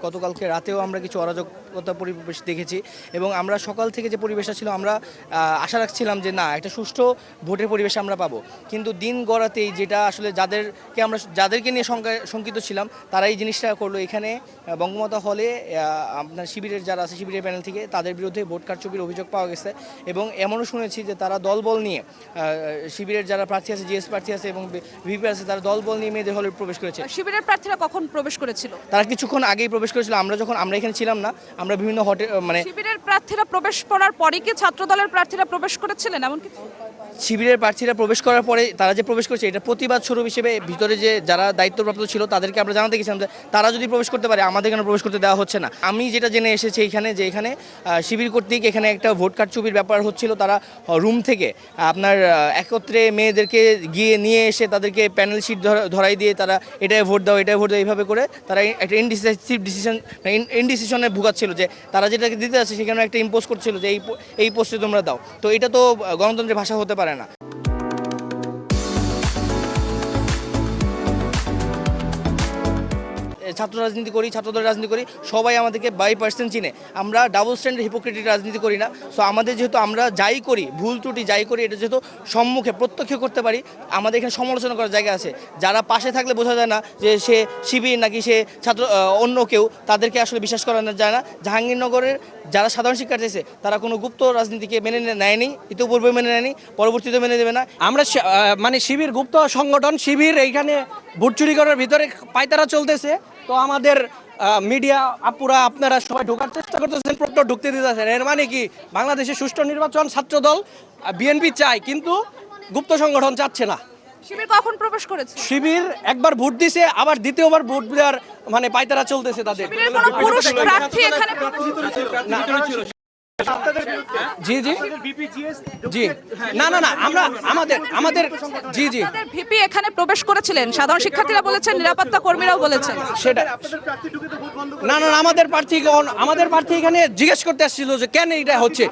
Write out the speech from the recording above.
গতকালকে রাতেও আমরা কিছু অরাজকতা পরিবেশ দেখেছি এবং আমরা সকাল থেকে যে পরিবেশটা ছিল আমরা আশা রাখছিলাম যে না একটা সুষ্ঠু ভোটের পরিবেশ আমরা পাবো, কিন্তু দিন গড়াতেই যেটা আসলে যাদেরকে নিয়ে শঙ্কিত ছিলাম তারা এই জিনিসটা করলো। এখানে বঙ্গমাতা হলে আপনার শিবিরের যারা আছে শিবিরের প্যানেল থেকে তাদের বিরুদ্ধে ভোট কারচুপির অভিযোগ পাওয়া গেছে এবং এমনও শুনেছি যে তারা দলবল নিয়ে শিবিরের যারা প্রার্থী আছে, জিএস প্রার্থী আছে এবং ভিপি আছে, তারা দলবল নিয়ে মেয়েদের হলে প্রবেশ করেছে। শিবিরের প্রার্থীরা কখন প্রবেশ করেছিল? তারা কিছুক্ষণ আগেই প্রবেশ করেছিল। আমরা এখানে ছিলাম না, আমরা বিভিন্ন হোটেল শিবিরের প্রার্থীরা প্রবেশ করার পরে কি ছাত্র দলের প্রার্থীরা প্রবেশ করেছিলেন এমন কিছু? শিবিরের প্রার্থীরা প্রবেশ করার পরে তারা যে প্রবেশ করেছে এটা প্রতিবাদ স্বরূপ হিসেবে ভিতরে যে যারা দায়িত্বপ্রাপ্ত ছিল তাদেরকে আমরা জানাতে গেছিলাম যে তারা যদি প্রবেশ করতে পারে আমাদের এখানে প্রবেশ করতে দেওয়া হচ্ছে না। আমি যেটা জেনে এসেছি এখানে শিবির কর্তৃক এখানে একটা ভোট কারচুপির ব্যাপার হচ্ছিল। তারা রুম থেকে আপনার একত্রে মেয়েদেরকে গিয়ে নিয়ে এসে তাদেরকে প্যানেল শিট ধরাই দিয়ে তারা এটাই ভোট দাও এইভাবে করে তারা একটা ইনডিসিশনে ভুগাচ্ছিল যে তারা যেটাকে দিতে যাচ্ছে সেখানে একটা ইম্পোজ করছিল যে এই পোস্টে তোমরা দাও। তো এটা তো গণতন্ত্রের ভাষা হতে পারে না। ছাত্র দলের রাজনীতি করি, সবাই আমাদেরকে 22% চিনে। আমরা ডাবল স্ট্যান্ডার্ড হিপোক্রেটিক রাজনীতি করি না। সো আমাদের যেহেতু আমরা যাই করি, ভুল ত্রুটি যাই করি, এটা যেহেতু সম্মুখে প্রত্যক্ষ করতে পারি, আমাদের এখানে সমালোচনা করার জায়গা আছে। যারা পাশে থাকলে বোঝা যায় না যে সে শিবির নাকি সে ছাত্র অন্য কেউ, তাদেরকে আসলে বিশ্বাস করানো যায় না। জাহাঙ্গীরনগরের যারা সাধারণ শিক্ষার্থী আছে তারা কোনো গুপ্ত রাজনীতিকে মেনে নেয়নি, ইতিপূর্বে মেনে নেয়নি, পরবর্তীতে মেনে দেবে না। আমরা মানে শিবির গুপ্ত সংগঠন, শিবির এইখানে ভোট চুরি করার ভিতরে পায়তারা চলতেছে। তো আমাদের মিডিয়া আপুরা আপনারা সবাই ঢোকার চেষ্টা করতেছেন, প্রক্টর ঢুকতে দিতেছেন। এর মানে কি বাংলাদেশে সুষ্ঠু নির্বাচন ছাত্রদল বিএনপি চায়, কিন্তু গুপ্ত সংগঠন চাচ্ছে না। শিবির কখন প্রবেশ করেছে? শিবির একবার ভোট দিছে, আবার দ্বিতীয়বার ভোট দেওয়ার মানে পায়তারা চলতেছে তাদের। শিবিরের কোনো পুরুষ প্রার্থী এখানে জি জি জি না আমাদের জি ভিপি এখানে প্রবেশ করেছিলেন, সাধারণ শিক্ষার্থীরা বলেছেন, নিরাপত্তা কর্মীরাও বলেছেন। সেটা না আমাদের প্রার্থী এখানে জিজ্ঞেস করতে আসছিল যে কেন এটা হচ্ছে।